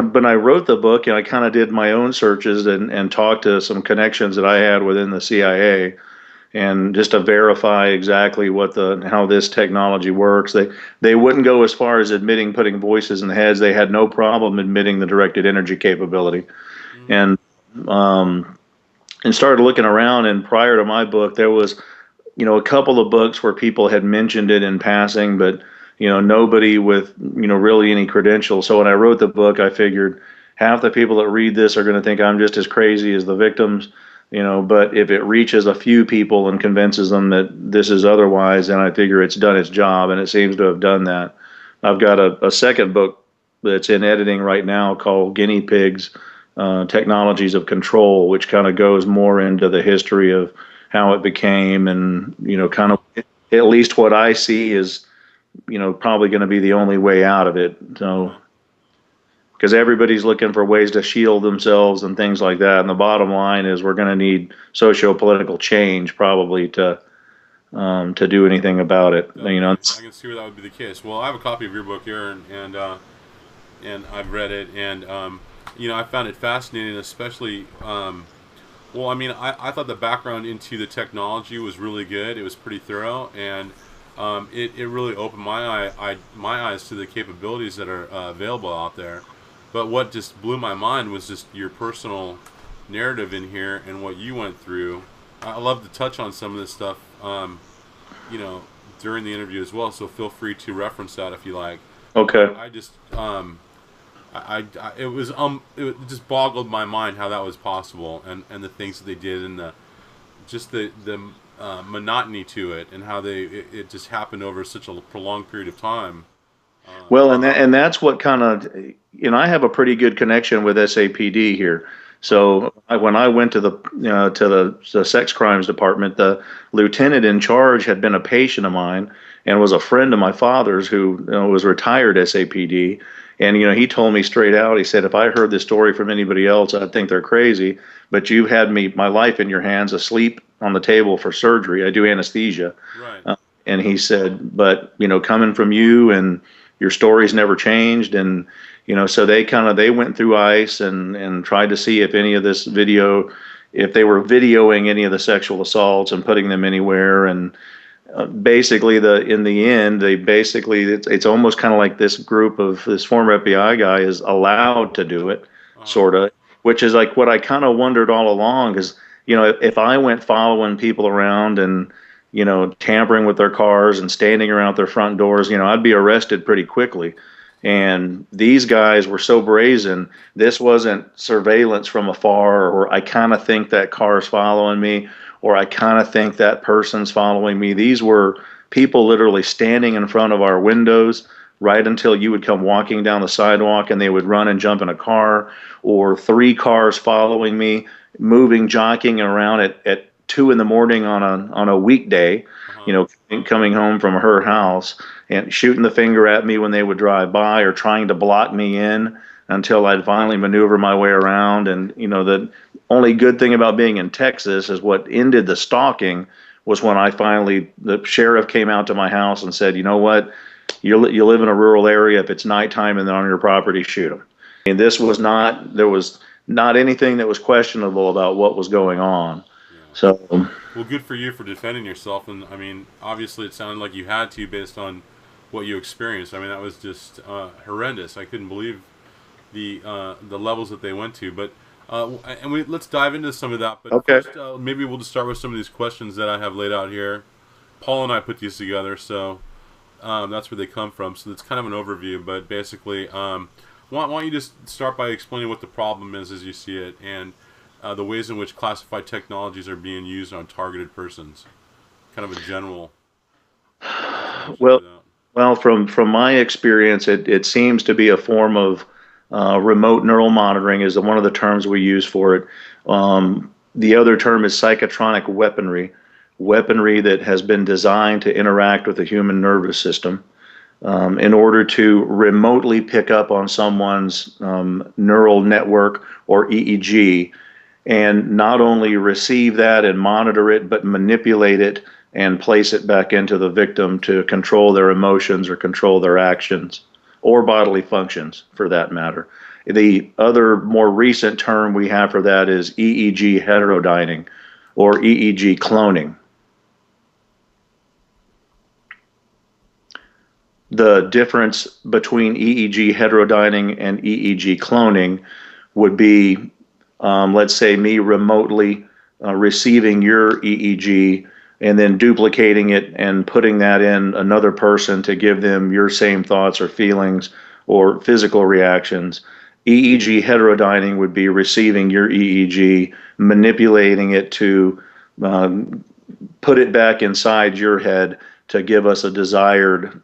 when I wrote the book, I kind of did my own searches and talked to some connections that I had within the CIA, and just to verify exactly what the how this technology works. They wouldn't go as far as admitting putting voices in the heads. They had no problem admitting the directed energy capability, Mm. and um, and started looking around. And prior to my book, there was a couple of books where people had mentioned it in passing, but nobody with really any credentials. So when I wrote the book, I figured half the people that read this are going to think I'm just as crazy as the victims. But if it reaches a few people and convinces them that this is otherwise, then I figure it's done its job, and it seems to have done that. I've got a second book that's in editing right now called Guinea Pigs, Technologies of Control, which kind of goes more into the history of how it became, and kind of at least what I see is probably going to be the only way out of it. So Okay. because everybody's looking for ways to shield themselves and things like that, and the bottom line is we're going to need socio-political change probably to do anything about it. Definitely, I can see where that would be the case. Well, I have a copy of your book here, and I've read it, and I found it fascinating, especially. Well, I mean, I thought the background into the technology was really good. It was pretty thorough, and it really opened my eyes to the capabilities that are available out there. But what just blew my mind was just your personal narrative in here and what you went through. I love to touch on some of this stuff, you know, during the interview as well. So feel free to reference that if you like. But Okay. I just, it just boggled my mind how that was possible, and the things that they did, and the monotony to it, and how it just happened over such a prolonged period of time. Um, Well, and that's what kind of, I have a pretty good connection with SAPD here. okay. So when I went to the sex crimes department, the lieutenant in charge had been a patient of mine and was a friend of my father's who was retired SAPD. And he told me straight out. He said, if I heard this story from anybody else, I'd think they're crazy. But you had my life in your hands, asleep on the table for surgery. I do anesthesia. Right. And he said, but coming from you, and your story's never changed. And so they went through ICE and tried to see if any of this video, if they were videoing any of the sexual assaults and putting them anywhere. And basically, in the end, they basically, it's almost kind of like this former FBI guy is allowed to do it, Uh-huh. sort of, which is like what I kind of wondered all along. Because if I went following people around and tampering with their cars and standing around their front doors, I'd be arrested pretty quickly. And these guys were so brazen. This wasn't surveillance from afar, or I kind of think that car's following me, or I kind of think that person's following me. These were people literally standing in front of our windows right until you would come walking down the sidewalk, and they would run and jump in a car, or three cars following me, moving, jockeying around at 2 in the morning on a weekday, Uh-huh. coming home from her house and shooting the finger at me when they would drive by, or trying to block me in until I'd finally maneuver my way around. And the only good thing about being in Texas is what ended the stalking was when the sheriff came out to my house and said, you know what, you live in a rural area. If it's nighttime and they're on your property, shoot them. And there was not anything that was questionable about what was going on. Yeah. So, Well, good for you for defending yourself, and I mean, obviously, it sounded like you had to based on what you experienced. I mean, that was just horrendous. I couldn't believe the levels that they went to. But let's dive into some of that. But okay. first, maybe we'll just start with some of these questions that I have laid out here. Paul and I put these together, so that's where they come from. So it's kind of an overview, but basically, why don't you just start by explaining what the problem is as you see it, and the ways in which classified technologies are being used on targeted persons. Kind of a general introduction to Well, that. from my experience, it seems to be a form of remote neural monitoring is one of the terms we use for it. The other term is psychotronic weaponry that has been designed to interact with the human nervous system in order to remotely pick up on someone's neural network, or EEG, and not only receive that and monitor it, but manipulate it and place it back into the victim to control their emotions or control their actions or bodily functions for that matter. The other more recent term we have for that is EEG heterodyning or EEG cloning. The difference between EEG heterodyning and EEG cloning would be, let's say, me remotely receiving your EEG and then duplicating it and putting that in another person to give them your same thoughts or feelings or physical reactions. EEG heterodyning would be receiving your EEG, manipulating it to put it back inside your head to give us a desired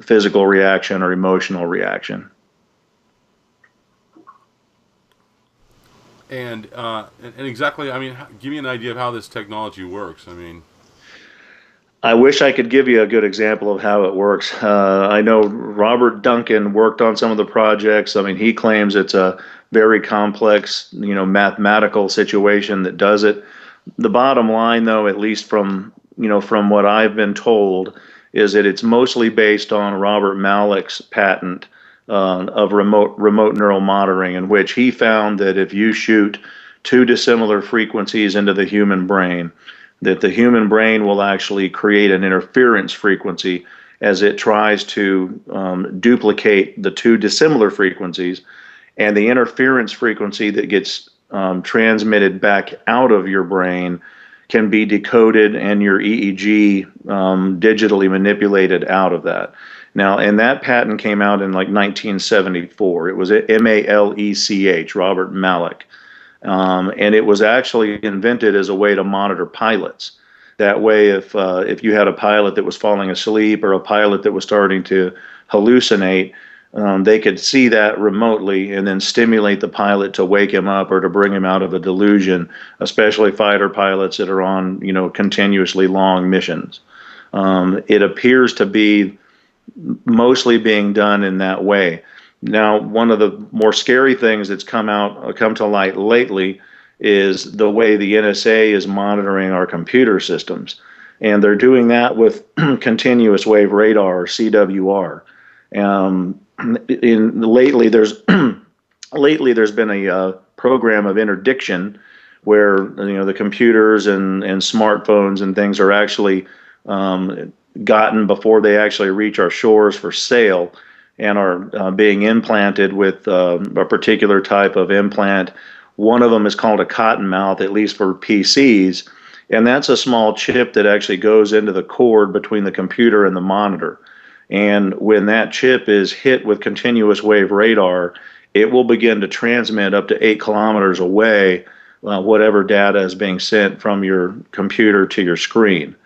physical reaction or emotional reaction. And exactly, I mean, give me an idea of how this technology works. I mean, I wish I could give you a good example of how it works. I know Robert Duncan worked on some of the projects. I mean, he claims it's a very complex, mathematical situation that does it. The bottom line, though, at least from what I've been told, is that it's mostly based on Robert Malik's patent of remote neural monitoring, in which he found that if you shoot two dissimilar frequencies into the human brain, that the human brain will actually create an interference frequency as it tries to duplicate the two dissimilar frequencies, and the interference frequency that gets transmitted back out of your brain can be decoded and your EEG digitally manipulated out of that. Now, and that patent came out in like 1974. It was Malech, Robert Malik. And it was actually invented as a way to monitor pilots. That way, if you had a pilot that was falling asleep or a pilot that was starting to hallucinate, they could see that remotely and then stimulate the pilot to wake him up or to bring him out of a delusion, especially fighter pilots that are on, continuously long missions. It appears to be mostly being done in that way. Now, one of the more scary things that's come to light lately is the way the NSA is monitoring our computer systems, and they're doing that with continuous wave radar, or CWR. Lately, there's been a program of interdiction where the computers and smartphones and things are actually gotten before they actually reach our shores for sale, and are being implanted with a particular type of implant. One of them is called a cottonmouth, at least for PCs, and that's a small chip that actually goes into the cord between the computer and the monitor. And when that chip is hit with continuous wave radar, it will begin to transmit up to 8 kilometers away whatever data is being sent from your computer to your screen.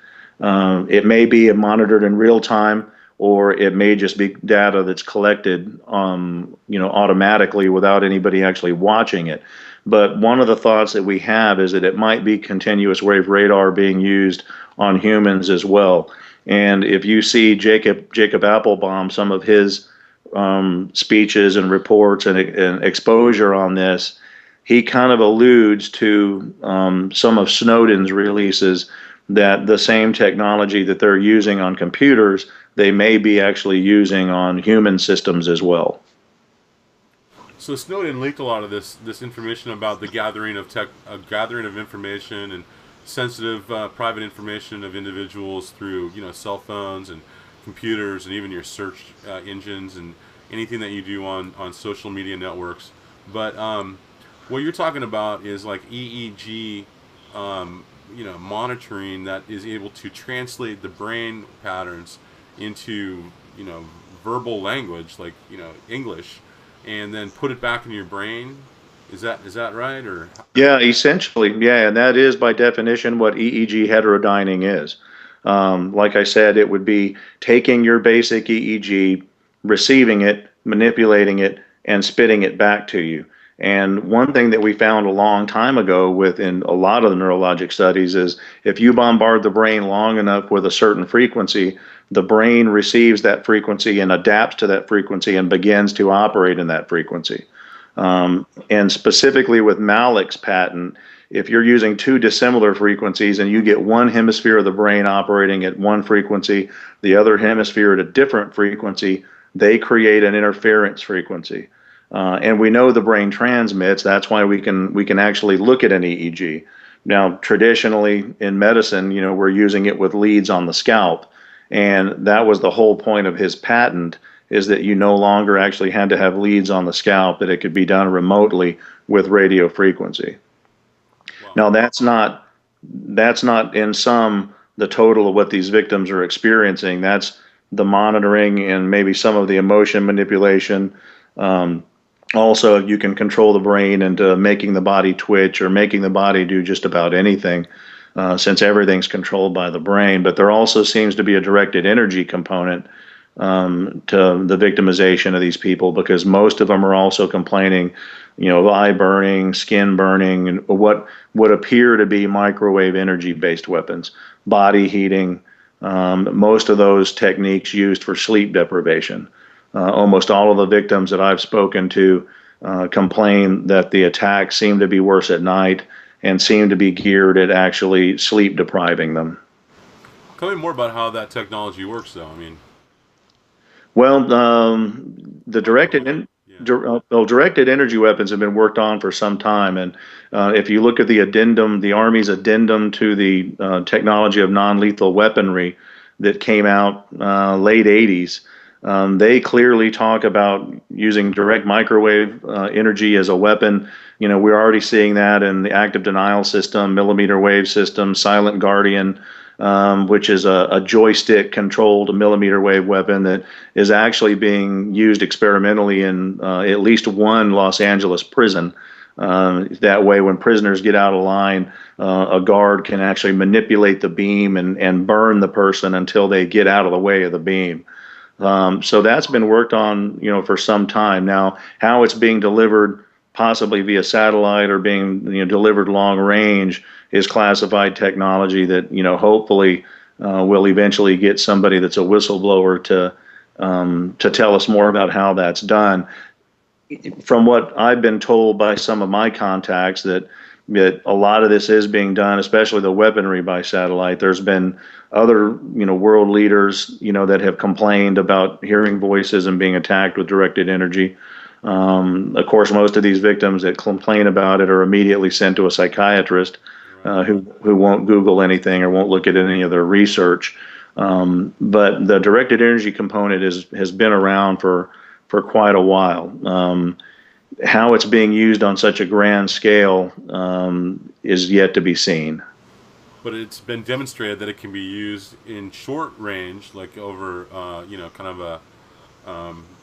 It may be monitored in real time, or it may just be data that's collected, automatically without anybody actually watching it. But one of the thoughts that we have is that it might be continuous wave radar being used on humans as well. And if you see Jacob Applebaum, some of his speeches and reports and exposure on this, he kind of alludes to some of Snowden's releases, that the same technology that they're using on computers, they may be actually using on human systems as well. so Snowden leaked a lot of this information about the gathering of information and sensitive private information of individuals through cell phones and computers and even your search engines and anything that you do on social media networks. But what you're talking about is like EEG monitoring that is able to translate the brain patterns into verbal language, like English, and then put it back in your brain. Is that right? Or Yeah, essentially, yeah, and that is by definition what EEG heterodyning is. Like I said, it would be taking your basic EEG, receiving it, manipulating it, and spitting it back to you. And one thing that we found a long time ago within a lot of the neurologic studies is if you bombard the brain long enough with a certain frequency, the brain receives that frequency and adapts to that frequency and begins to operate in that frequency. And specifically with Malik's patent, if you're using two dissimilar frequencies and you get one hemisphere of the brain operating at one frequency, the other hemisphere at a different frequency, they create an interference frequency. And we know the brain transmits. That's why we can actually look at an EEG. Now, traditionally in medicine, we're using it with leads on the scalp, and that was the whole point of his patent, is that you no longer actually had to have leads on the scalp, that it could be done remotely with radio frequency. Wow. Now, that's not in sum the total of what these victims are experiencing. That's the monitoring and maybe some of the emotion manipulation. Um, Also, you can control the brain into making the body twitch or making the body do just about anything, since everything's controlled by the brain. But there also seems to be a directed energy component to the victimization of these people, because most of them are also complaining, of eye burning, skin burning, and what would appear to be microwave energy based weapons, body heating, most of those techniques used for sleep deprivation. Almost all of the victims that I've spoken to complain that the attacks seem to be worse at night and seem to be geared at actually sleep depriving them. Tell me more about how that technology works, though. I mean, Well, the directed microwave. Yeah. directed energy weapons have been worked on for some time, and if you look at the addendum, the Army's addendum to the technology of non-lethal weaponry that came out late '80s, they clearly talk about using direct microwave energy as a weapon. We're already seeing that in the active denial system, millimeter wave system, Silent Guardian, which is a joystick controlled millimeter wave weapon that is actually being used experimentally in at least one Los Angeles prison. That way, when prisoners get out of line, a guard can actually manipulate the beam and burn the person until they get out of the way of the beam. So that's been worked on, for some time now. How it's being delivered, possibly via satellite or being, delivered long range, is classified technology that, hopefully will eventually get somebody that's a whistleblower to tell us more about how that's done. From what I've been told by some of my contacts, that a lot of this is being done, especially the weaponry, by satellite. There's been other, world leaders, that have complained about hearing voices and being attacked with directed energy. Of course, most of these victims that complain about it are immediately sent to a psychiatrist, Right. who won't Google anything or won't look at any of their research. But the directed energy component has been around for quite a while. How it's being used on such a grand scale is yet to be seen. But it's been demonstrated that it can be used in short range, like over, kind of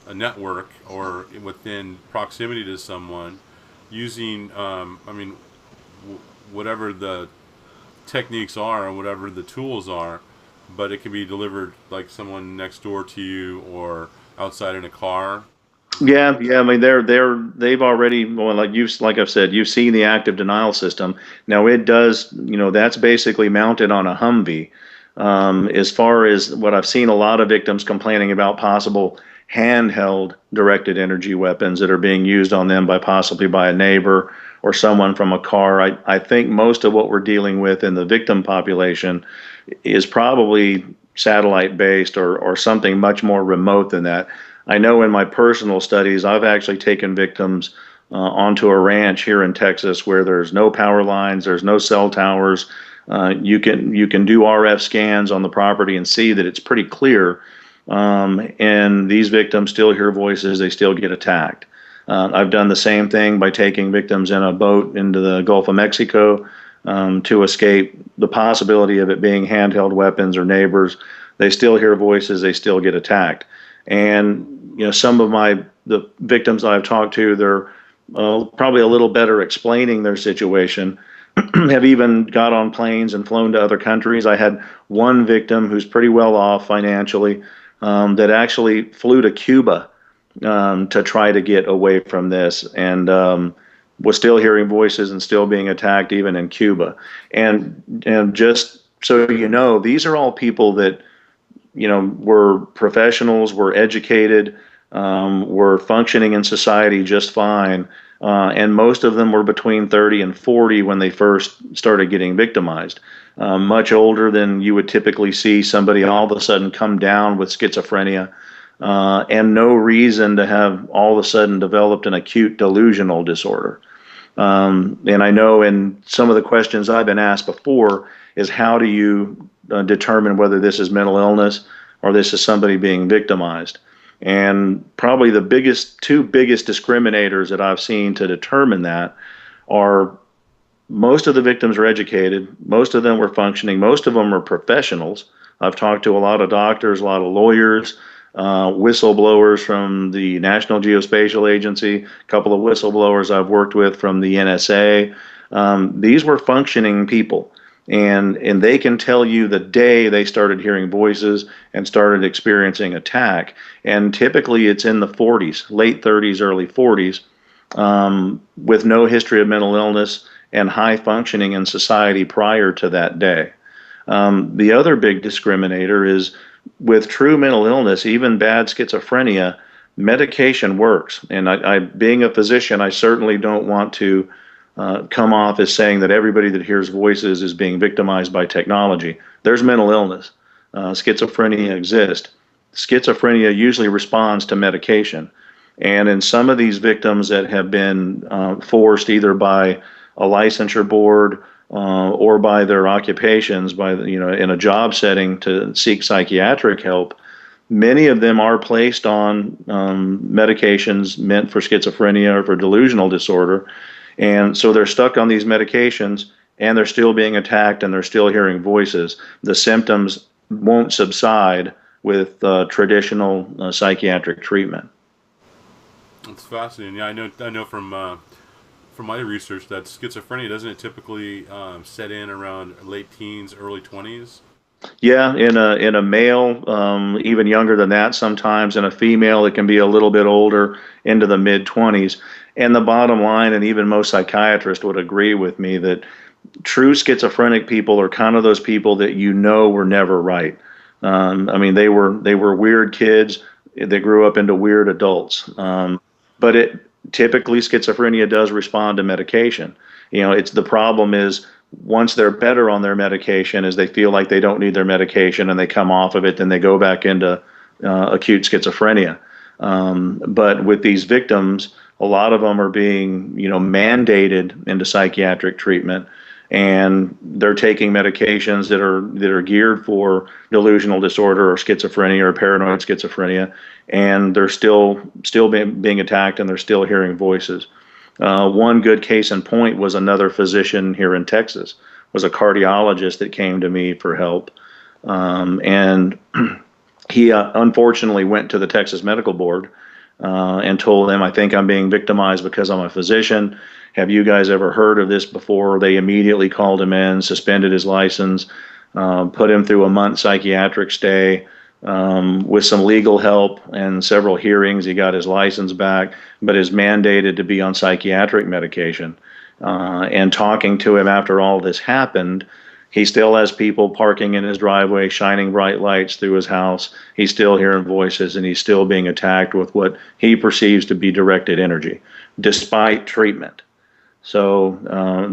a network or within proximity to someone, using, whatever the techniques are or whatever the tools are, but it can be delivered like someone next door to you or outside in a car. Is that Yeah, yeah. I mean, they've already, well, like I've said, you've seen the active denial system. Now it does, that's basically mounted on a Humvee. As far as what I've seen, a lot of victims complaining about possible handheld directed energy weapons that are being used on them by possibly by a neighbor or someone from a car. I think most of what we're dealing with in the victim population is probably satellite based, or something much more remote than that. I know in my personal studies, I've actually taken victims onto a ranch here in Texas where there's no power lines, there's no cell towers. You can do RF scans on the property and see that it's pretty clear. And these victims still hear voices, they still get attacked. I've done the same thing by taking victims in a boat into the Gulf of Mexico to escape the possibility of it being handheld weapons or neighbors. They still hear voices, they still get attacked. And some of the victims I've talked to, they're probably a little better explaining their situation. Have even got on planes and flown to other countries. I had one victim who's pretty well off financially, that actually flew to Cuba to try to get away from this, and was still hearing voices and still being attacked even in Cuba. And just so these are all people that were professionals, were educated, were functioning in society just fine. And most of them were between 30 and 40 when they first started getting victimized. Much older than you would typically see somebody all of a sudden come down with schizophrenia. and no reason to have all of a sudden developed an acute delusional disorder. And I know in some of the questions I've been asked before is how do you determine whether this is mental illness or this is somebody being victimized? And probably the two biggest discriminators that I've seen to determine that are most of the victims are educated, most of them were functioning, most of them are professionals. I've talked to a lot of doctors, a lot of lawyers, whistleblowers from the National Geospatial Agency, a couple of whistleblowers I've worked with from the NSA. These were functioning people, and they can tell you the day they started hearing voices and started experiencing attack. And typically it's in the 40s, late 30s, early 40s, with no history of mental illness and high functioning in society prior to that day. The other big discriminator is with true mental illness, even bad schizophrenia, medication works. And being a physician, I certainly don't want to come off as saying that everybody that hears voices is being victimized by technology. There's mental illness. Schizophrenia exists. Schizophrenia usually responds to medication. And in some of these victims that have been forced either by a licensure board or by their occupations, in a job setting to seek psychiatric help, many of them are placed on medications meant for schizophrenia or for delusional disorder. And so they're stuck on these medications and they're still being attacked and they're still hearing voices. The symptoms won't subside with traditional psychiatric treatment. It's fascinating. Yeah, I know from my research that schizophrenia doesn't it typically set in around late teens, early 20s. Yeah, in a male, even younger than that sometimes. In a female, it can be a little bit older, into the mid 20s. And the bottom line, and even most psychiatrists would agree with me, that true schizophrenic people are kind of those people that were never right. I mean, they were weird kids. They grew up into weird adults. But it typically schizophrenia does respond to medication. It's the problem is once they're better on their medication, is they feel like they don't need their medication and they come off of it, then they go back into acute schizophrenia. But with these victims, a lot of them are being mandated into psychiatric treatment, and they're taking medications that are geared for delusional disorder or schizophrenia or paranoid schizophrenia, and they're still being attacked and they're still hearing voices. One good case in point was another physician here in Texas, was a cardiologist that came to me for help, and he unfortunately went to the Texas Medical Board and told them, I think I'm being victimized because I'm a physician. Have you guys ever heard of this before? They immediately called him in, suspended his license, put him through a month psychiatric stay. With some legal help and several hearings, he got his license back, but is mandated to be on psychiatric medication. And talking to him after all this happened, he still has people parking in his driveway, shining bright lights through his house. He's still hearing voices, and he's still being attacked with what he perceives to be directed energy, despite treatment. So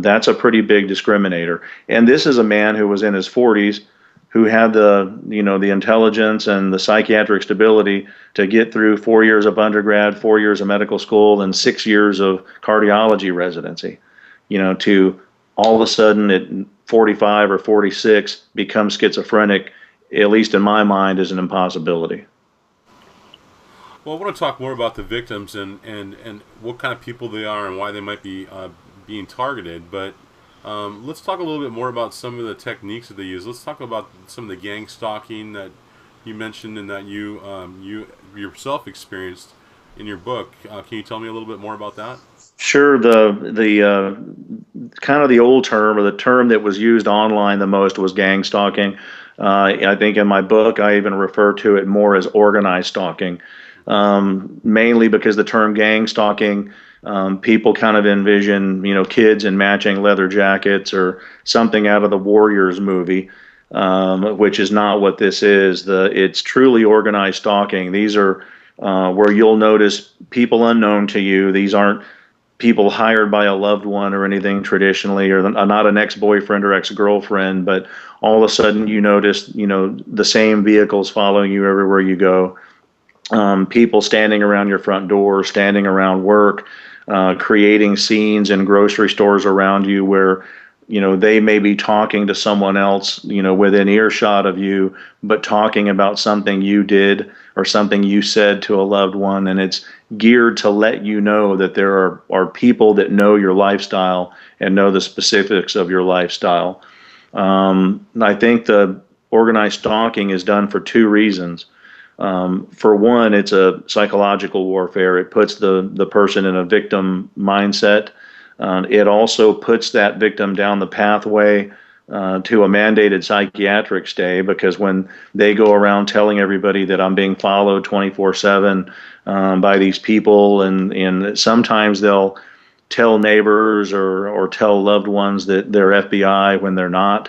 that's a pretty big discriminator. And this is a man who was in his 40s, who had the intelligence and the psychiatric stability to get through 4 years of undergrad, 4 years of medical school, and 6 years of cardiology residency. To all of a sudden at 45 or 46 become schizophrenic, at least in my mind, is an impossibility. Well, I want to talk more about the victims and what kind of people they are and why they might be being targeted. But let's talk a little bit more about some of the techniques that they use. Let's talk about some of the gang stalking that you mentioned and that you yourself experienced in your book. Can you tell me a little bit more about that? Sure. The kind of the old term, or the term that was used online the most, was gang stalking. I think in my book I even refer to it more as organized stalking, mainly because the term gang stalking, people kind of envision kids in matching leather jackets or something out of the Warriors movie, which is not what this is. It's truly organized stalking. These are where you'll notice people unknown to you. These aren't people hired by a loved one or anything traditionally, or not an ex-boyfriend or ex-girlfriend, but all of a sudden you notice, the same vehicles following you everywhere you go. people standing around your front door, standing around work, creating scenes in grocery stores around you where, they may be talking to someone else, within earshot of you, but talking about something you did or something you said to a loved one. And it's geared to let you know that there are people that know your lifestyle and know the specifics of your lifestyle. I think the organized stalking is done for two reasons. For one, it's a psychological warfare. It puts the person in a victim mindset. It also puts that victim down the pathway to a mandated psychiatric stay, because when they go around telling everybody that I'm being followed 24/7 by these people, and sometimes they'll tell neighbors or tell loved ones that they're FBI when they're not.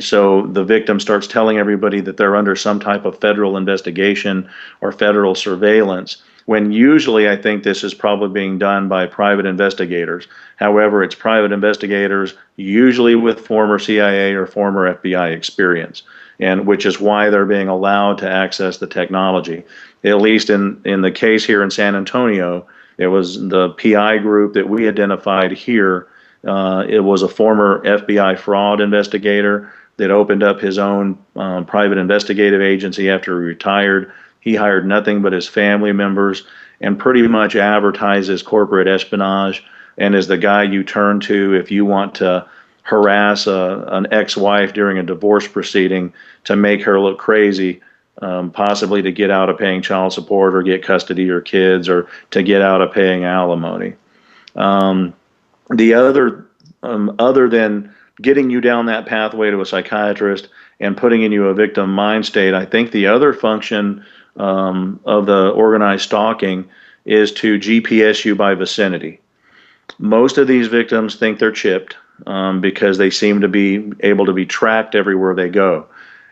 So the victim starts telling everybody that they're under some type of federal investigation or federal surveillance, when usually I think this is probably being done by private investigators. However, it's private investigators, usually with former CIA or former FBI experience, and which is why they're being allowed to access the technology. At least in the case here in San Antonio, it was the PI group that we identified here. It was a former FBI fraud investigator that opened up his own private investigative agency after he retired. He hired nothing but his family members and pretty much advertises corporate espionage, and is the guy you turn to if you want to harass an ex-wife during a divorce proceeding to make her look crazy, possibly to get out of paying child support or get custody of your kids or to get out of paying alimony. Um, the other than getting you down that pathway to a psychiatrist and putting in you a victim mind state, I think the other function of the organized stalking is to GPS you by vicinity. Most of these victims think they're chipped because they seem to be able to be tracked everywhere they go.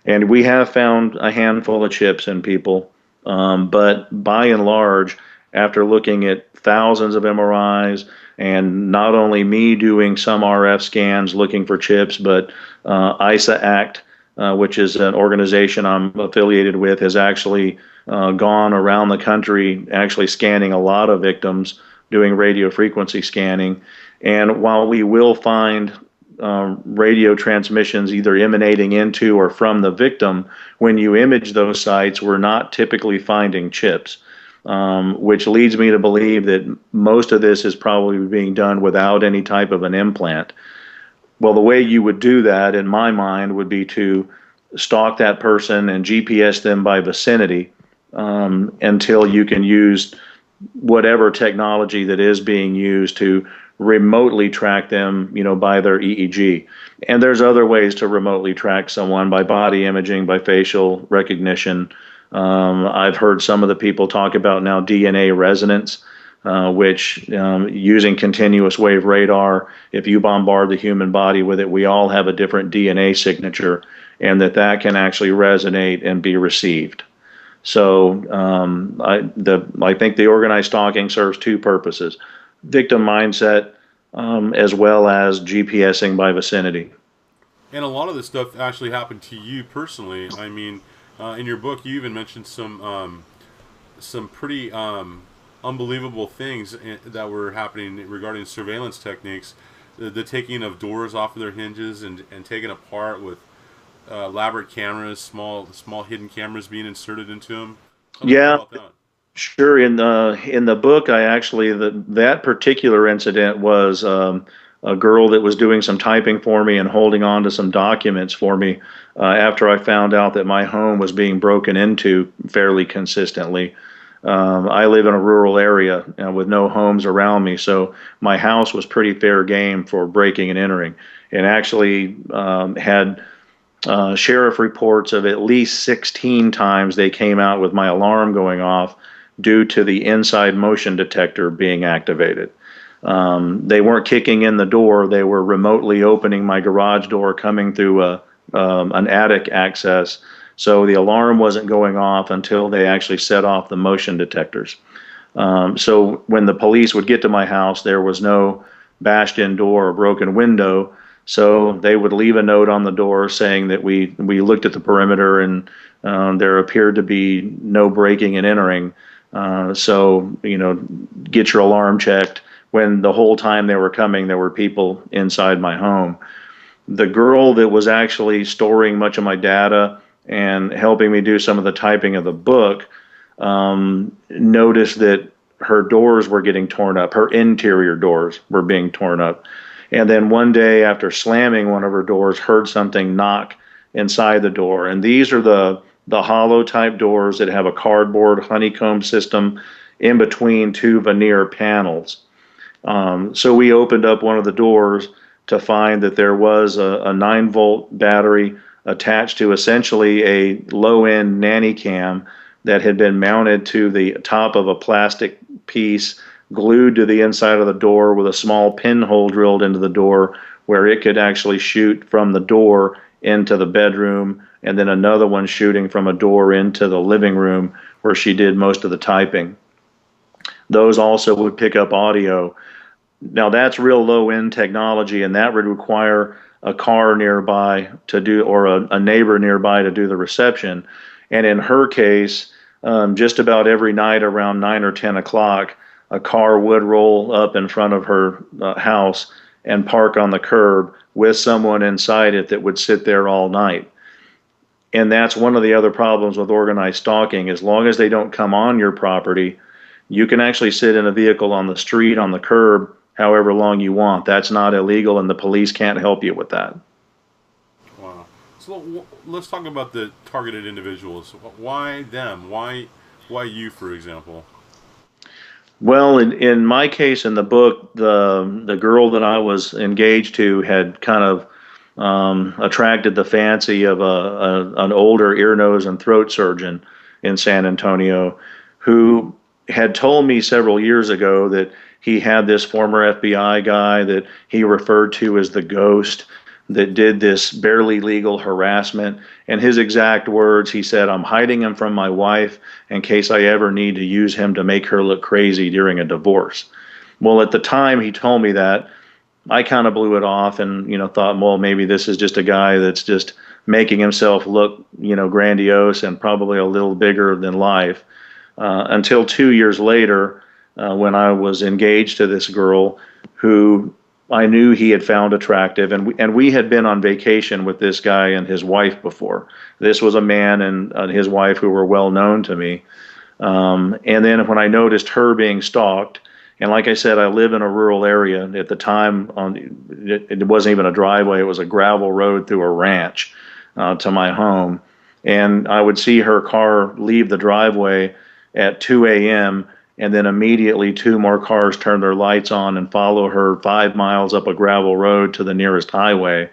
And we have found a handful of chips in people, but by and large, after looking at thousands of MRIs, and not only me doing some RF scans looking for chips, but ISA Act, which is an organization I'm affiliated with, has actually gone around the country actually scanning a lot of victims, doing radio frequency scanning. And while we will find radio transmissions either emanating into or from the victim, when you image those sites, we're not typically finding chips. Which leads me to believe that most of this is probably being done without any type of an implant. Well, the way you would do that, in my mind, would be to stalk that person and GPS them by vicinity until you can use whatever technology that is being used to remotely track them, by their EEG. And there's other ways to remotely track someone by body imaging, by facial recognition. I've heard some of the people talk about now DNA resonance, which using continuous wave radar, if you bombard the human body with it, we all have a different DNA signature, and that can actually resonate and be received. So I think the organized stalking serves two purposes: victim mindset, as well as GPSing by vicinity. And a lot of this stuff actually happened to you personally. I mean, in your book, you even mentioned some pretty unbelievable things that were happening regarding surveillance techniques, the taking of doors off of their hinges and taken apart with elaborate cameras, small hidden cameras being inserted into them. Tell me more Yeah, about that. sure. In the book, I actually that particular incident was a girl that was doing some typing for me and holding on to some documents for me after I found out that my home was being broken into fairly consistently. I live in a rural area with no homes around me, so my house was pretty fair game for breaking and entering, and actually had sheriff reports of at least 16 times they came out with my alarm going off due to the inside motion detector being activated. They weren't kicking in the door, they were remotely opening my garage door coming through an attic access. So the alarm wasn't going off until they actually set off the motion detectors. So when the police would get to my house, there was no bashed in door or broken window. So they would leave a note on the door saying that we looked at the perimeter and there appeared to be no breaking and entering. So, get your alarm checked. When the whole time they were coming, there were people inside my home. The girl that was actually storing much of my data and helping me do some of the typing of the book noticed that her doors were getting torn up. Her interior doors were being torn up. And then one day, after slamming one of her doors, heard something knock inside the door. And these are the hollow type doors that have a cardboard honeycomb system in between two veneer panels. So we opened up one of the doors to find that there was a 9-volt battery attached to essentially a low end nanny cam that had been mounted to the top of a plastic piece glued to the inside of the door with a small pinhole drilled into the door where it could actually shoot from the door into the bedroom, and then another one shooting from a door into the living room where she did most of the typing. Those also would pick up audio. Now that's real low end technology, and that would require a car nearby to do, or a neighbor nearby to do the reception. And in her case, just about every night around 9 or 10 o'clock, a car would roll up in front of her house and park on the curb with someone inside it that would sit there all night. And that's one of the other problems with organized stalking. As long as they don't come on your property, you can actually sit in a vehicle on the street, on the curb, however long you want. That's not illegal, and the police can't help you with that. Wow. So let's talk about the targeted individuals. Why them? Why you, for example? Well, in my case, in the book, the girl that I was engaged to had kind of attracted the fancy of an older ear, nose, and throat surgeon in San Antonio, who had told me several years ago that he had this former FBI guy that he referred to as the ghost that did this barely legal harassment. And his exact words, he said, "I'm hiding him from my wife in case I ever need to use him to make her look crazy during a divorce." Well, at the time he told me that, I kind of blew it off and, thought, well, maybe this is just a guy that's just making himself look, grandiose and probably a little bigger than life. Until 2 years later, when I was engaged to this girl who I knew he had found attractive, and we had been on vacation with this guy and his wife before. This was a man and his wife who were well known to me. And then when I noticed her being stalked, and like I said, I live in a rural area. At the time, it wasn't even a driveway; it was a gravel road through a ranch to my home. And I would see her car leave the driveway at 2 a.m., and then immediately two more cars turn their lights on and follow her 5 miles up a gravel road to the nearest highway.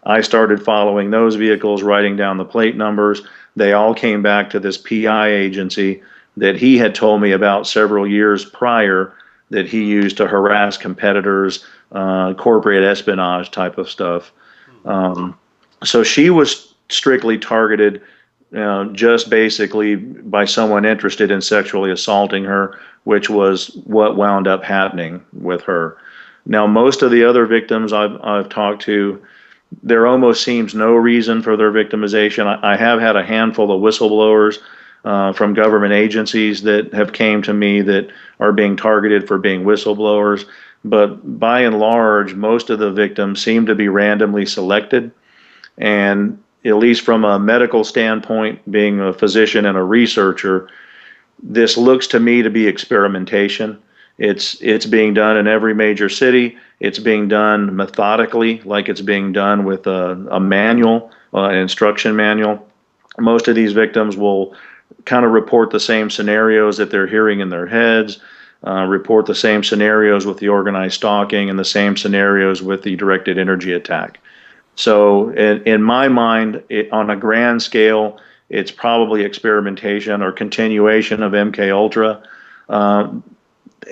I started following those vehicles, writing down the plate numbers. They all came back to this PI agency that he had told me about several years prior that he used to harass competitors, corporate espionage type of stuff. So she was strictly targeted just basically by someone interested in sexually assaulting her, which was what wound up happening with her. Now, most of the other victims I've talked to, there almost seems no reason for their victimization. I have had a handful of whistleblowers from government agencies that have came to me that are being targeted for being whistleblowers. But by and large, most of the victims seem to be randomly selected. And at least from a medical standpoint, being a physician and a researcher, this looks to me to be experimentation. It's being done in every major city. It's being done methodically, like it's being done with a manual, an instruction manual. Most of these victims will kind of report the same scenarios that they're hearing in their heads, report the same scenarios with the organized stalking, and the same scenarios with the directed energy attack. So in my mind, on a grand scale, it's probably experimentation or continuation of MK Ultra.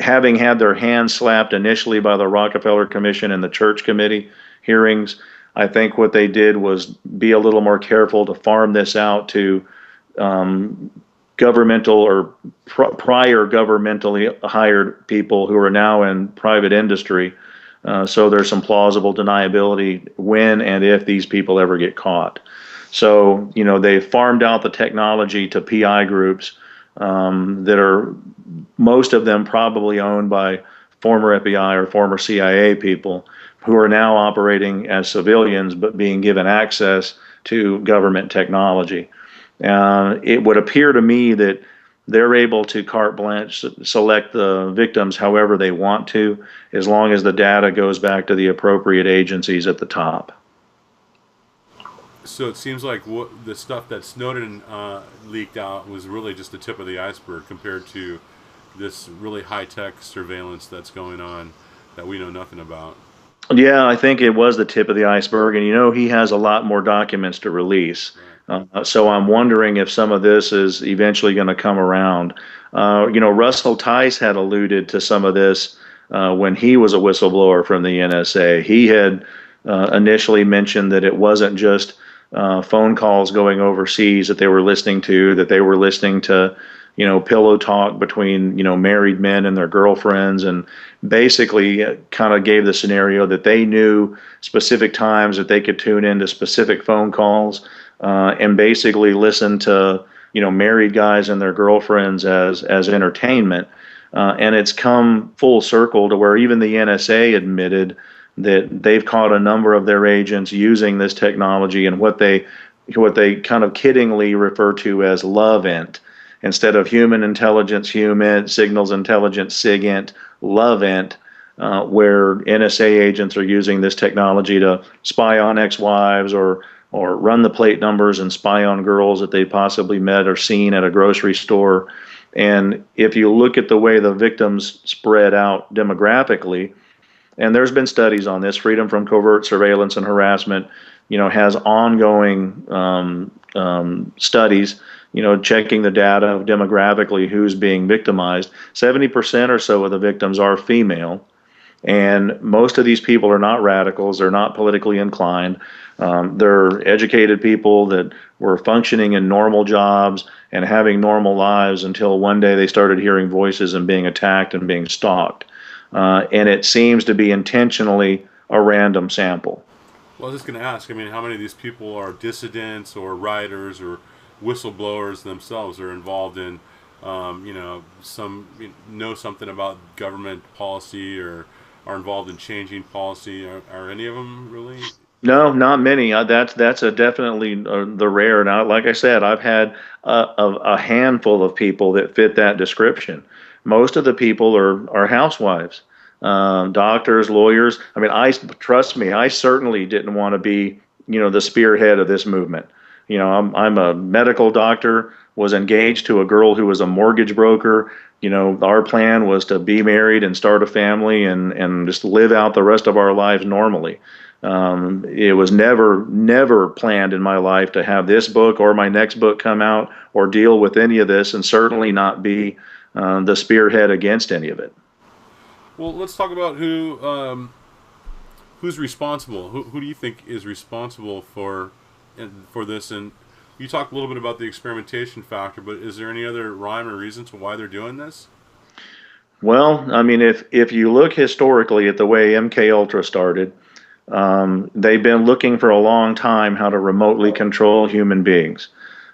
Having had their hands slapped initially by the Rockefeller Commission and the Church Committee hearings, I think what they did was be a little more careful to farm this out to governmental or prior governmentally hired people who are now in private industry. So there's some plausible deniability when and if these people ever get caught. So, they farmed out the technology to PI groups that are, most of them probably owned by former FBI or former CIA people who are now operating as civilians but being given access to government technology. It would appear to me that they're able to carte blanche select the victims however they want to, as long as the data goes back to the appropriate agencies at the top. So it seems like what the stuff that Snowden leaked out was really just the tip of the iceberg compared to this really high tech surveillance that's going on that we know nothing about. Yeah, I think it was the tip of the iceberg, and he has a lot more documents to release. Right. So I'm wondering if some of this is eventually going to come around. Russell Tice had alluded to some of this when he was a whistleblower from the NSA. He had initially mentioned that it wasn't just phone calls going overseas that they were listening to, that they were listening to, pillow talk between, married men and their girlfriends, and basically kind of gave the scenario that they knew specific times that they could tune into specific phone calls and basically listen to, married guys and their girlfriends as entertainment. And it's come full circle to where even the NSA admitted that they've caught a number of their agents using this technology and what they kind of kiddingly refer to as love-int. Instead of human intelligence, human signals intelligence, SIGINT, love-int, where NSA agents are using this technology to spy on ex-wives or run the plate numbers and spy on girls that they possibly met or seen at a grocery store. And if you look at the way the victims spread out demographically, and there's been studies on this, Freedom from Covert Surveillance and Harassment, has ongoing studies, checking the data of demographically who's being victimized. 70% or so of the victims are female. And most of these people are not radicals. They're not politically inclined. They're educated people that were functioning in normal jobs and having normal lives until one day they started hearing voices and being attacked and being stalked. And it seems to be intentionally a random sample. Well, I was just going to ask. I mean, how many of these people are dissidents or writers or whistleblowers themselves are involved in, some know something about government policy or are involved in changing policy? Are any of them really? No, not many. That's a definitely the rare. Now, like I said, I've had a handful of people that fit that description. Most of the people are housewives, doctors, lawyers. I mean, trust me, I certainly didn't want to be, the spearhead of this movement. I'm a medical doctor, was engaged to a girl who was a mortgage broker. Our plan was to be married and start a family and just live out the rest of our lives normally. It was never planned in my life to have this book or my next book come out or deal with any of this, and certainly not be the spearhead against any of it. Well, let's talk about who's responsible. Who do you think is responsible for this? And you talked a little bit about the experimentation factor, but is there any other rhyme or reason to why they're doing this? Well, I mean, if you look historically at the way MK Ultra started, they've been looking for a long time how to remotely control human beings.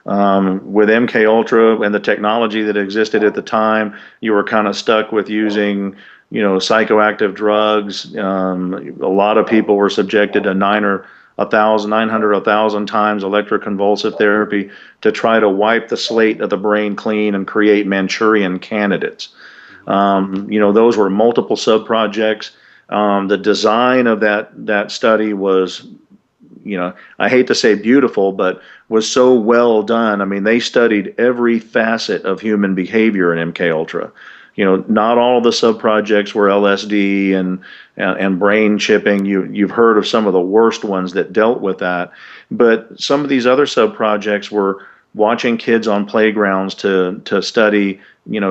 With MK Ultra and the technology that existed at the time, you were kind of stuck with using, psychoactive drugs. A lot of people were subjected to 900, 1,000 times electroconvulsive therapy to try to wipe the slate of the brain clean and create Manchurian candidates. Those were multiple sub-projects. The design of that study was, I hate to say beautiful, but was so well done. I mean, they studied every facet of human behavior in MK Ultra. Not all of the sub-projects were LSD and brain chipping. You've heard of some of the worst ones that dealt with that, but some of these other sub-projects were watching kids on playgrounds to study,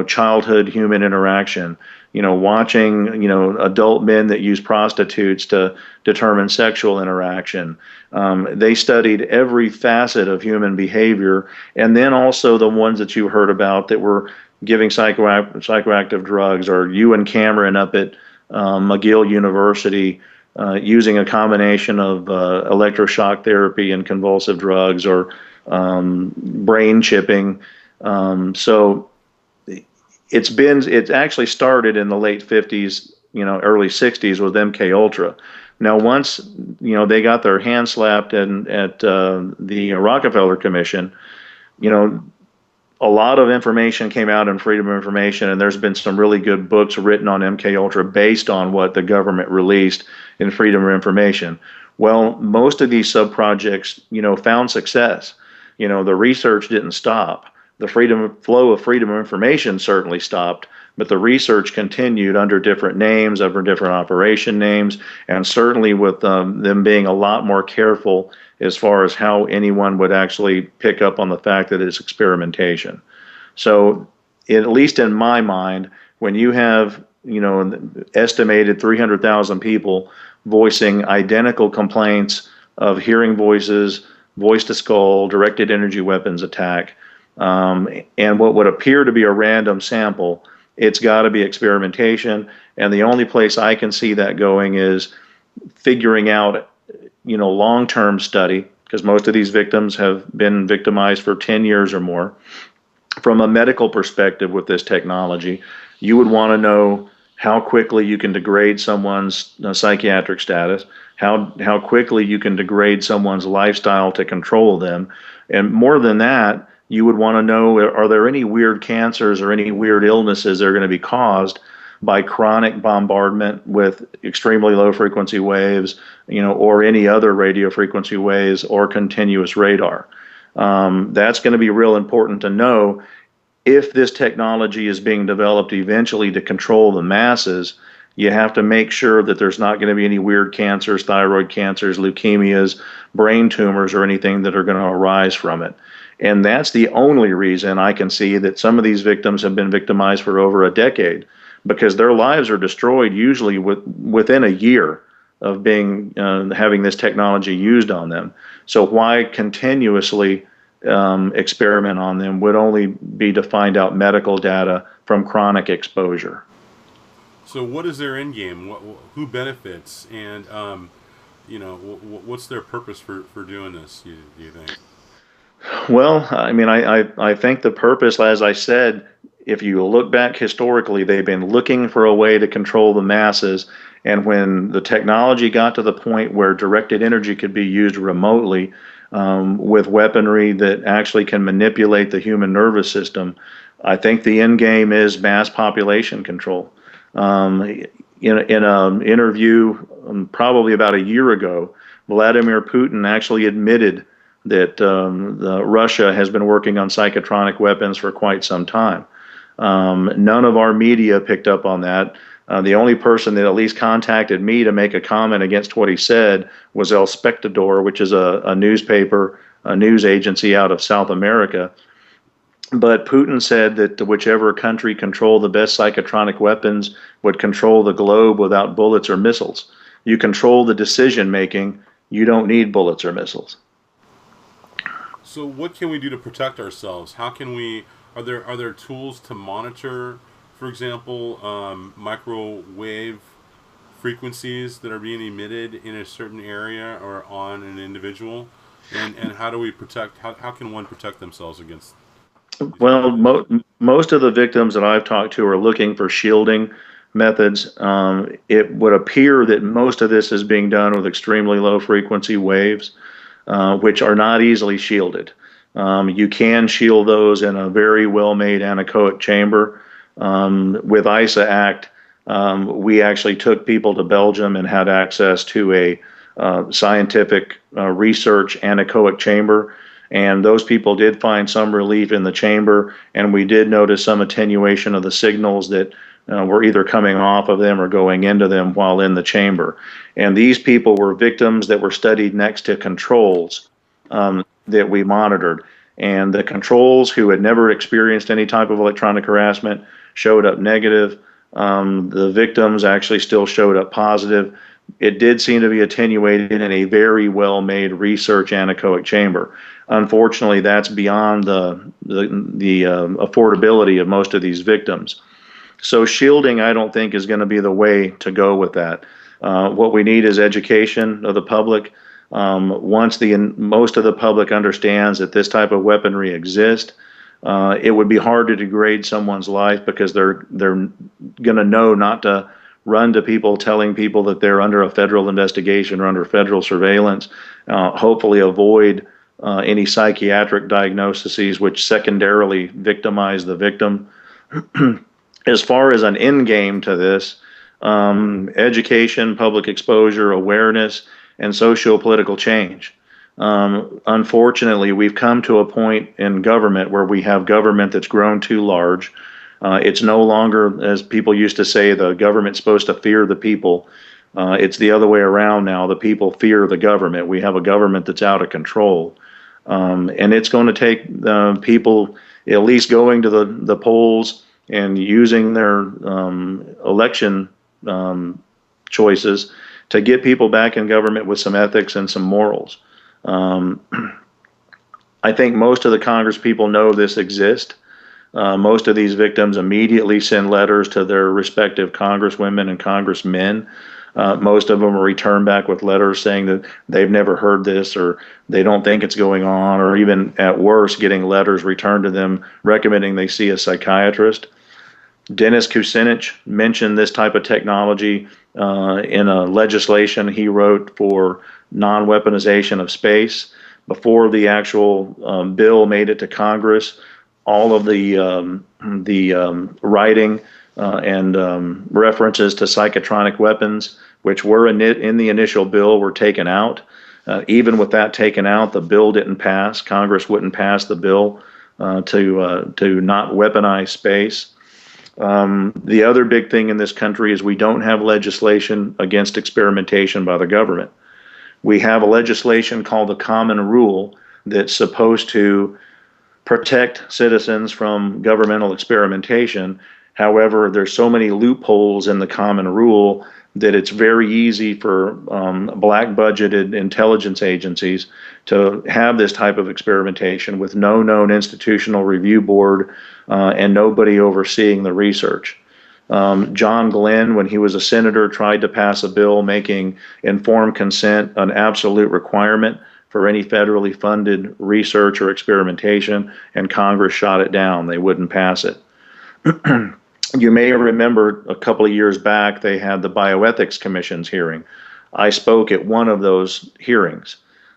childhood human interaction. Watching, adult men that use prostitutes to determine sexual interaction. They studied every facet of human behavior, and then also the ones that you heard about that were giving psychoactive drugs, or Ewan Cameron up at McGill University, using a combination of electroshock therapy and convulsive drugs, or brain chipping. So it's actually started in the late 50s, early 60s with MK Ultra. Now, once they got their hand slapped at the Rockefeller Commission, you know, a lot of information came out in Freedom of Information, and there's been some really good books written on MK Ultra based on what the government released in Freedom of Information. Well, most of these sub projects, found success. The research didn't stop. The flow of freedom of information certainly stopped, but the research continued under different names, under different operation names, and certainly with them being a lot more careful as far as how anyone would actually pick up on the fact that it's experimentation. So, at least in my mind, when you have, estimated 300,000 people voicing identical complaints of hearing voices, voice to skull, directed energy weapons attack, and what would appear to be a random sample, it's got to be experimentation. And the only place I can see that going is figuring out, long-term study, because most of these victims have been victimized for 10 years or more. From a medical perspective with this technology, you would want to know how quickly you can degrade someone's psychiatric status, how quickly you can degrade someone's lifestyle to control them. And more than that, you would want to know, are there any weird cancers or any weird illnesses that are going to be caused by chronic bombardment with extremely low frequency waves, or any other radio frequency waves or continuous radar. That's going to be real important to know if this technology is being developed eventually to control the masses. You have to make sure that there's not going to be any weird cancers, thyroid cancers, leukemias, brain tumors, or anything that are going to arise from it. And that's the only reason I can see that some of these victims have been victimized for over a decade, because their lives are destroyed usually within a year of having this technology used on them. So why continuously experiment on them would only be to find out medical data from chronic exposure. So what is their end game? Who benefits? And what's their purpose for doing this, do you think? Well, I mean, I think the purpose, as I said, if you look back historically, they've been looking for a way to control the masses. And when the technology got to the point where directed energy could be used remotely, with weaponry that actually can manipulate the human nervous system, I think the end game is mass population control. In an interview probably about a year ago, Vladimir Putin actually admitted that Russia has been working on psychotronic weapons for quite some time. None of our media picked up on that. The only person that at least contacted me to make a comment against what he said was El Spectador, which is a newspaper, a news agency out of South America. But Putin said that whichever country controlled the best psychotronic weapons would control the globe without bullets or missiles. You control the decision making, you don't need bullets or missiles. So what can we do to protect ourselves? How can we, are there tools to monitor, for example, microwave frequencies that are being emitted in a certain area or on an individual? And how do we protect, how can one protect themselves against? Well, most of the victims that I've talked to are looking for shielding methods. It would appear that most of this is being done with extremely low frequency waves, which are not easily shielded. You can shield those in a very well-made anechoic chamber. With ISA Act, we actually took people to Belgium and had access to a scientific research anechoic chamber. And those people did find some relief in the chamber, and we did notice some attenuation of the signals that were either coming off of them or going into them while in the chamber. And these people were victims that were studied next to controls that we monitored. And the controls, who had never experienced any type of electronic harassment, showed up negative. The victims actually still showed up positive. It did seem to be attenuated in a very well-made research anechoic chamber. Unfortunately, that's beyond the affordability of most of these victims. So shielding, I don't think, is going to be the way to go with that. What we need is education of the public. Once most of the public understands that this type of weaponry exists, it would be hard to degrade someone's life because they're going to know not to run to people telling people that they're under a federal investigation or under federal surveillance. Hopefully, avoid any psychiatric diagnoses which secondarily victimize the victim. As far as an end game to this, education, public exposure, awareness, and socio-political change. Unfortunately, we've come to a point in government where we have government that's grown too large. It's no longer, as people used to say, the government's supposed to fear the people. It's the other way around now. The people fear the government. We have a government that's out of control. And it's going to take people at least going to the polls and using their election choices to get people back in government with some ethics and some morals. I think most of the Congress people know this exists. Most of these victims immediately send letters to their respective congresswomen and congressmen. Most of them return back with letters saying that they've never heard this or they don't think it's going on, or even at worst, getting letters returned to them recommending they see a psychiatrist. Dennis Kucinich mentioned this type of technology in a legislation he wrote for non-weaponization of space. Before the actual bill made it to Congress, all of the writing and references to psychotronic weapons, which were in the initial bill, were taken out. Even with that taken out, the bill didn't pass. Congress wouldn't pass the bill to not weaponize space. The other big thing in this country is we don't have legislation against experimentation by the government. We have a legislation called the Common Rule that's supposed to protect citizens from governmental experimentation. However, there's so many loopholes in the Common Rule that it's very easy for black budgeted intelligence agencies to have this type of experimentation with no known institutional review board and nobody overseeing the research. John Glenn, when he was a senator, tried to pass a bill making informed consent an absolute requirement for any federally funded research or experimentation, and Congress shot it down. They wouldn't pass it. You may remember a couple of years back, they had the Bioethics Commission's hearing. I spoke at one of those hearings.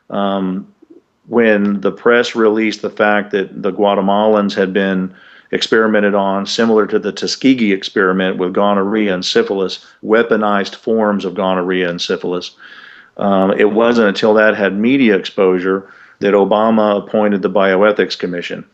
When the press released the fact that the Guatemalans had been experimented on, similar to the Tuskegee experiment with gonorrhea and syphilis, weaponized forms of gonorrhea and syphilis, it wasn't until that had media exposure that Obama appointed the Bioethics Commission.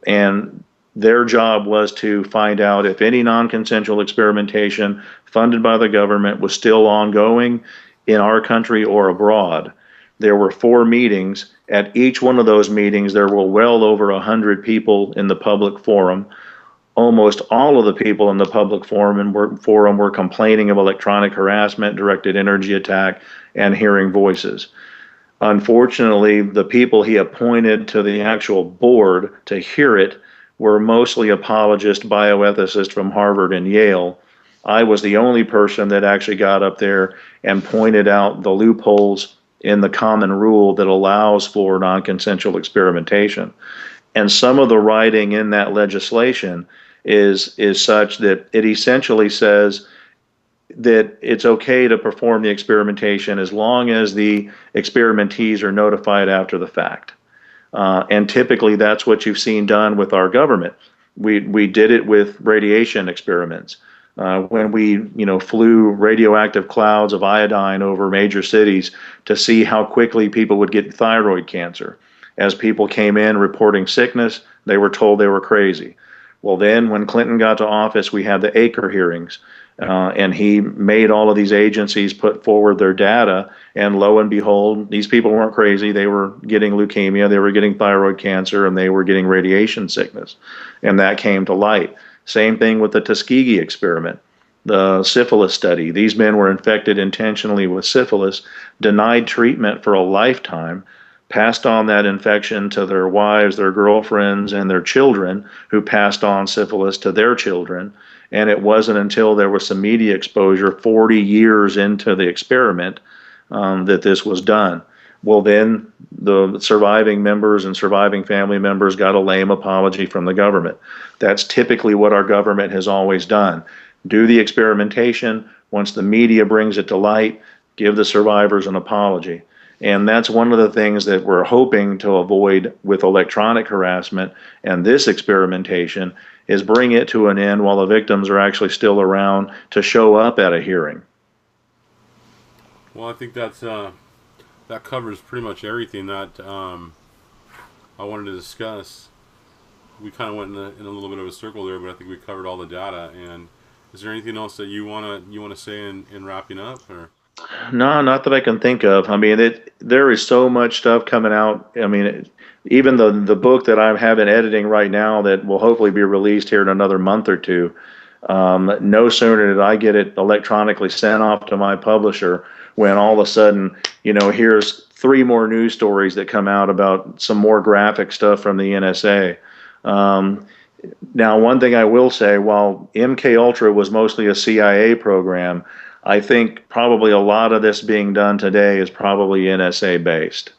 And their job was to find out if any non-consensual experimentation funded by the government was still ongoing in our country or abroad. There were 4 meetings. At each one of those meetings, there were well over 100 people in the public forum. Almost all of the people in the public forum were complaining of electronic harassment, directed energy attack, and hearing voices. Unfortunately, the people he appointed to the actual board to hear it were mostly apologist bioethicists from Harvard and Yale. I was the only person that actually got up there and pointed out the loopholes in the Common Rule that allows for non-consensual experimentation. And some of the writing in that legislation is such that it essentially says that it's okay to perform the experimentation as long as the experimentees are notified after the fact. And typically that's what you've seen done with our government. We did it with radiation experiments. When we flew radioactive clouds of iodine over major cities to see how quickly people would get thyroid cancer. As people came in reporting sickness, they were told they were crazy. Well, then when Clinton got to office, we had the Acre hearings. And he made all of these agencies put forward their data, and lo and behold, these people weren't crazy. They were getting leukemia, they were getting thyroid cancer, and they were getting radiation sickness. And that came to light. Same thing with the Tuskegee experiment, the syphilis study. These men were infected intentionally with syphilis, denied treatment for a lifetime, passed on that infection to their wives, their girlfriends, and their children, who passed on syphilis to their children. And it wasn't until there was some media exposure 40 years into the experiment that this was done. Well, then the surviving members and surviving family members got a lame apology from the government. That's typically what our government has always done. Do the experimentation. Once the media brings it to light, give the survivors an apology. And that's one of the things that we're hoping to avoid with electronic harassment and this experimentation is bring it to an end while the victims are actually still around to show up at a hearing. Well, I think that covers pretty much everything that I wanted to discuss. We kind of went in a little bit of a circle there, but I think we covered all the data. And is there anything else that you wanna say in wrapping up, or? No, not that I can think of. I mean, there is so much stuff coming out. I mean, even the book that I have in editing right now that will hopefully be released here in another month or two. No sooner did I get it electronically sent off to my publisher when all of a sudden, here's three more news stories that come out about some more graphic stuff from the NSA. Now, one thing I will say, while MK Ultra was mostly a CIA program, I think probably a lot of this being done today is probably NSA based.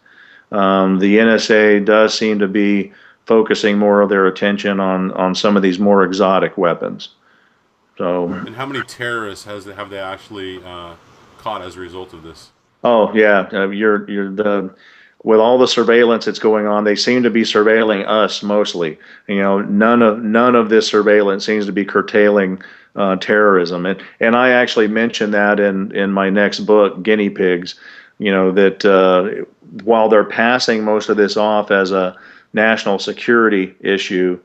The NSA does seem to be focusing more of their attention on some of these more exotic weapons. So, And how many terrorists have they actually caught as a result of this? oh yeah, you're the with all the surveillance that's going on, they seem to be surveilling us mostly. None of this surveillance seems to be curtailing terrorism. And I actually mentioned that in my next book, Guinea Pigs. That while they're passing most of this off as a national security issue,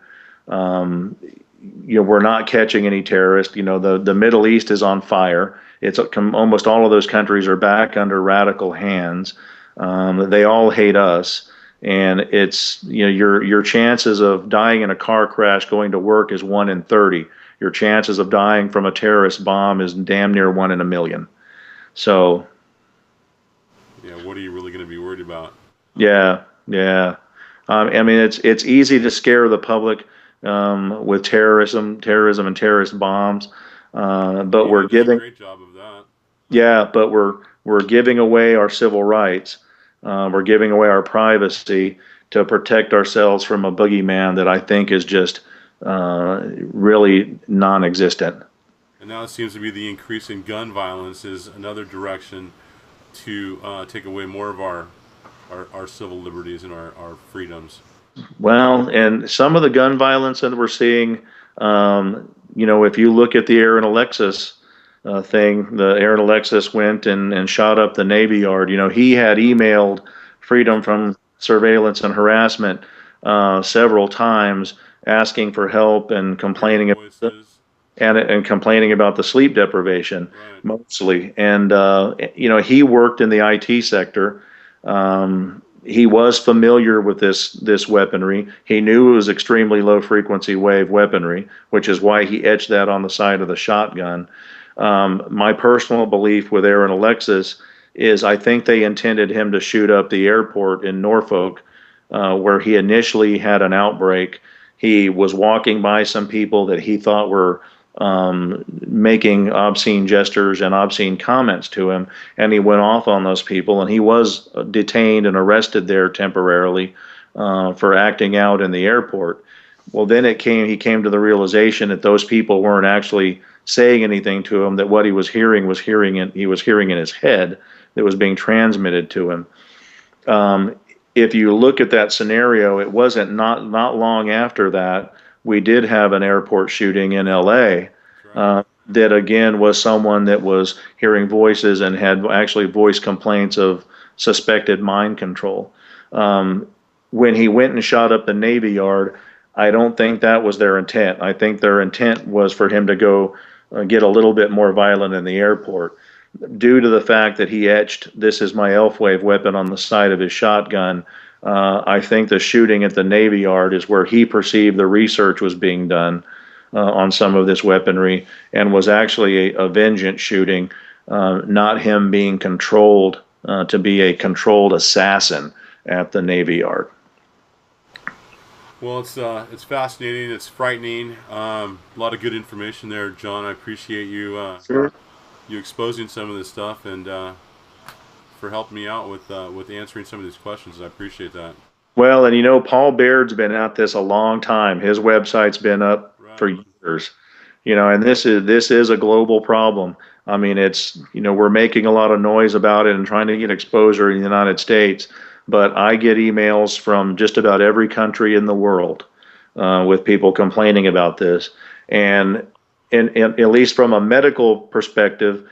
we're not catching any terrorists. The Middle East is on fire. It's almost all of those countries are back under radical hands. They all hate us, and it's your chances of dying in a car crash going to work is 1 in 30. Your chances of dying from a terrorist bomb is damn near 1 in a million. So, Yeah, what are you really going to be worried about? yeah, yeah. I mean, it's easy to scare the public with terrorism, and terrorist bombs, but Media we're does a giving, great job of that. yeah, but we're giving away our civil rights. We're giving away our privacy to protect ourselves from a boogeyman that I think is just really non-existent. And now it seems to be the increase in gun violence is another direction to take away more of our civil liberties and our freedoms. Well, and some of the gun violence that we're seeing, if you look at the Aaron Alexis thing, the Aaron Alexis went and shot up the Navy Yard. He had emailed Freedom from Surveillance and Harassment several times asking for help and Hearing complaining about voices, and complaining about the sleep deprivation right? mostly. And he worked in the IT sector. He was familiar with this weaponry. He knew it was extremely low frequency wave weaponry, which is why he etched that on the side of the shotgun. My personal belief with Aaron Alexis is I think they intended him to shoot up the airport in Norfolk, where he initially had an outbreak. He was walking by some people that he thought were making obscene gestures and obscene comments to him, and he went off on those people, and he was detained and arrested there temporarily for acting out in the airport. Well, then he came to the realization that those people weren't actually saying anything to him, that what he was hearing he was hearing in his head that was being transmitted to him. If you look at that scenario, it wasn't not long after that we did have an airport shooting in LA That's right. that again was someone that was hearing voices and had actually voiced complaints of suspected mind control. When he went and shot up the Navy Yard, I don't think that was their intent. I think their intent was for him to go get a little bit more violent in the airport. Due to the fact that he etched "This is my elf wave weapon" on the side of his shotgun, I think the shooting at the Navy Yard is where he perceived the research was being done on some of this weaponry and was actually a vengeance shooting, not him being controlled to be a controlled assassin at the Navy Yard. Well, it's fascinating. It's frightening. A lot of good information there, John. I appreciate you Sure. you exposing some of this stuff and for helping me out with answering some of these questions. I appreciate that. Well, and Paul Baird's been at this a long time. His website's been up for Right. years. And this is a global problem. I mean, we're making a lot of noise about it and trying to get exposure in the United States, but I get emails from just about every country in the world with people complaining about this. And, and at least from a medical perspective,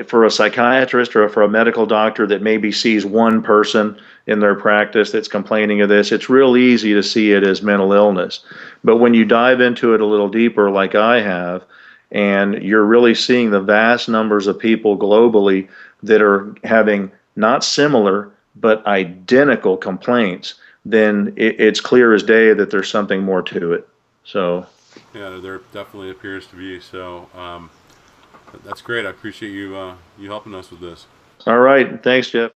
for a psychiatrist or for a medical doctor that maybe sees one person in their practice that's complaining of this, it's real easy to see it as mental illness. But when you dive into it a little deeper, like I have, and you're really seeing the vast numbers of people globally that are having not similar, but identical complaints, then it's clear as day that there's something more to it. So, Yeah, there definitely appears to be. So that's great. I appreciate you you helping us with this. all right. Thanks, Jeff.